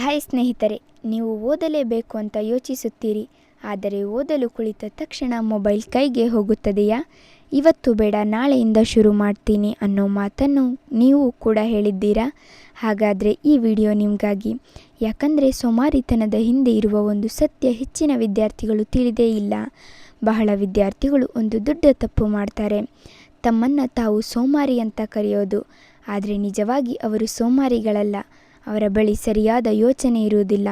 Hi ಸ್ನೇಹಿತರೆ, ನೀವು ಓದಲೇಬೇಕು ಅಂತ ಯೋಚಿಸುತ್ತೀರಿ. ಆದರೆ ಓದಲು ಕುಳಿತ ತಕ್ಷಣ ಮೊಬೈಲ್ ಕೈಗೆ ಹೋಗುತ್ತದೆಯಾ? ಇವತ್ತು ಬೇಡ ನಾಳೆಯಿಂದ ಶುರು ಮಾಡ್ತೀನಿ ಅನ್ನೋ ಮಾತನ್ನು ನೀವು ಕೂಡ ಹೇಳಿದ್ದೀರಾ? ಹಾಗಾದರೆ ಈ ವಿಡಿಯೋ ನಿಮಗಾಗಿ. ಯಾಕಂದರೆ ಸೋಮಾರಿತನದ ಹಿಂದೆ ಇರುವ ಒಂದು ಸತ್ಯ ಹೆಚ್ಚಿನ ವಿದ್ಯಾರ್ಥಿಗಳು ತಿಳಿದೇ ಇಲ್ಲ. ಬಹಳ ವಿದ್ಯಾರ್ಥಿಗಳು ಒಂದು ದೊಡ್ಡ ತಪ್ಪು ಮಾಡ್ತಾರೆ. ತಮ್ಮನ್ನು ತಾವು ಸೋಮಾರಿ ಅಂತ ಕರೆಯೋದು. ಆದರೆ ನಿಜವಾಗಿ ಅವರು ಸೋಮಾರಿಗಳಲ್ಲ. ಅವರ ಬಳಿ ಸರಿಯಾದ ಯೋಚನೆ ಇರುವುದಿಲ್ಲ.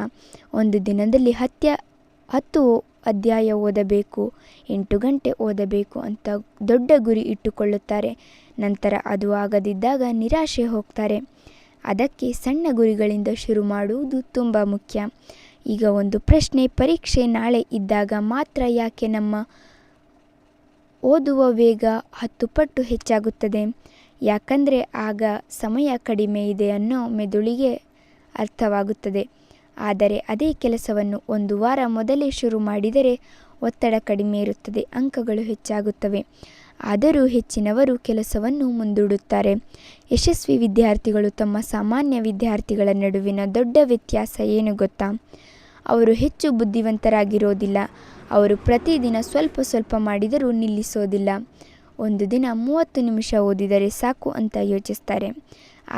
ಒಂದು ದಿನದಲ್ಲಿ 10 ಅಧ್ಯಾಯ ಓದಬೇಕು, 8 ಗಂಟೆ ಓದಬೇಕು ಅಂತ ದೊಡ್ಡ ಗುರಿ ಇಟ್ಟುಕೊಳ್ಳುತ್ತಾರೆ. ನಂತರ ಅದು ಆಗದಿದ್ದಾಗ ನಿರಾಶೆ ಹೋಗ್ತಾರೆ. ಅದಕ್ಕೆ ಸಣ್ಣ ಗುರಿಗಳಿಂದ ಶುರು ಮಾಡುವುದು ತುಂಬ ಮುಖ್ಯ. ಈಗ ಒಂದು ಪ್ರಶ್ನೆ, ಪರೀಕ್ಷೆ ನಾಳೆ ಇದ್ದಾಗ ಮಾತ್ರ ಯಾಕೆ ನಮ್ಮ ಓದುವ ವೇಗ 10 ಪಟ್ಟು ಹೆಚ್ಚಾಗುತ್ತದೆ? ಯಾಕಂದರೆ ಆಗ ಸಮಯ ಕಡಿಮೆ ಇದೆ ಅನ್ನೋ ಮೆದುಳಿಗೆ ಅರ್ಥವಾಗುತ್ತದೆ. ಆದರೆ ಅದೇ ಕೆಲಸವನ್ನು ಒಂದು ವಾರ ಮೊದಲೇ ಶುರು ಮಾಡಿದರೆ ಒತ್ತಡ ಕಡಿಮೆ ಇರುತ್ತದೆ, ಅಂಕಗಳು ಹೆಚ್ಚಾಗುತ್ತವೆ. ಆದರೂ ಹೆಚ್ಚಿನವರು ಕೆಲಸವನ್ನು ಮುಂದೂಡುತ್ತಾರೆ. ಯಶಸ್ವಿ ವಿದ್ಯಾರ್ಥಿಗಳು ತಮ್ಮ ಸಾಮಾನ್ಯ ವಿದ್ಯಾರ್ಥಿಗಳ ನಡುವಿನ ದೊಡ್ಡ ವ್ಯತ್ಯಾಸ ಏನು ಗೊತ್ತಾ? ಅವರು ಹೆಚ್ಚು ಬುದ್ಧಿವಂತರಾಗಿರೋದಿಲ್ಲ. ಅವರು ಪ್ರತಿದಿನ ಸ್ವಲ್ಪ ಮಾಡಿದರೂ ನಿಲ್ಲಿಸೋದಿಲ್ಲ. ಒಂದು ದಿನ 30 ನಿಮಿಷ ಓದಿದರೆ ಸಾಕು ಅಂತ ಯೋಚಿಸ್ತಾರೆ.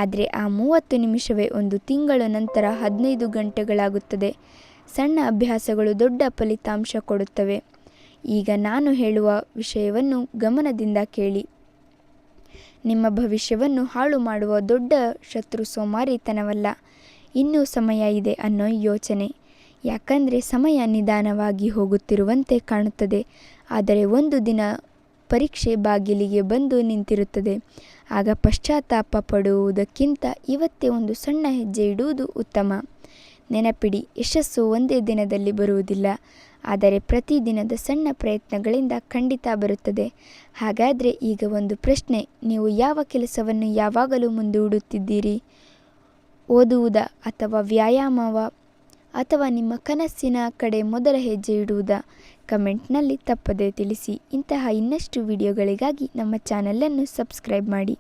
ಆದರೆ ಆ 30 ನಿಮಿಷವೇ ಒಂದು ತಿಂಗಳು ನಂತರ 15 ಗಂಟೆಗಳಾಗುತ್ತದೆ. ಸಣ್ಣ ಅಭ್ಯಾಸಗಳು ದೊಡ್ಡ ಫಲಿತಾಂಶ ಕೊಡುತ್ತವೆ. ಈಗ ನಾನು ಹೇಳುವ ವಿಷಯವನ್ನು ಗಮನದಿಂದ ಕೇಳಿ. ನಿಮ್ಮ ಭವಿಷ್ಯವನ್ನು ಹಾಳು ಮಾಡುವ ದೊಡ್ಡ ಶತ್ರು ಸೋಮಾರಿತನವಲ್ಲ, ಇನ್ನೂ ಸಮಯ ಇದೆ ಅನ್ನೋ ಯೋಚನೆ. ಯಾಕಂದರೆ ಸಮಯ ನಿಧಾನವಾಗಿ ಹೋಗುತ್ತಿರುವಂತೆ ಕಾಣುತ್ತದೆ. ಆದರೆ ಒಂದು ದಿನ ಪರೀಕ್ಷೆ ಬಾಗಿಲಿಗೆ ಬಂದು ನಿಂತಿರುತ್ತದೆ. ಆಗ ಪಶ್ಚಾತ್ತಾಪ ಪಡುವುದಕ್ಕಿಂತ ಇವತ್ತೇ ಒಂದು ಸಣ್ಣ ಹೆಜ್ಜೆ ಇಡುವುದು ಉತ್ತಮ. ನೆನಪಿಡಿ, ಯಶಸ್ಸು ಒಂದೇ ದಿನದಲ್ಲಿ ಬರುವುದಿಲ್ಲ. ಆದರೆ ಪ್ರತಿದಿನದ ಸಣ್ಣ ಪ್ರಯತ್ನಗಳಿಂದ ಖಂಡಿತ ಬರುತ್ತದೆ. ಹಾಗಾದರೆ ಈಗ ಒಂದು ಪ್ರಶ್ನೆ, ನೀವು ಯಾವ ಕೆಲಸವನ್ನು ಯಾವಾಗಲೂ ಮುಂದೂಡುತ್ತಿದ್ದೀರಿ? ಓದುವುದಾ, ಅಥವಾ ವ್ಯಾಯಾಮವ, ಅಥವಾ ನಿಮ್ಮ ಕನಸಿನ ಕಡೆ ಮೊದಲ ಹೆಜ್ಜೆ ಇಡುವುದಾ? ಕಮೆಂಟ್ನಲ್ಲಿ ತಪ್ಪದೇ ತಿಳಿಸಿ. ಇಂತಹ ಇನ್ನಷ್ಟು ವಿಡಿಯೋಗಳಿಗಾಗಿ ನಮ್ಮ ಚಾನಲನ್ನು ಸಬ್ಸ್ಕ್ರೈಬ್ ಮಾಡಿ.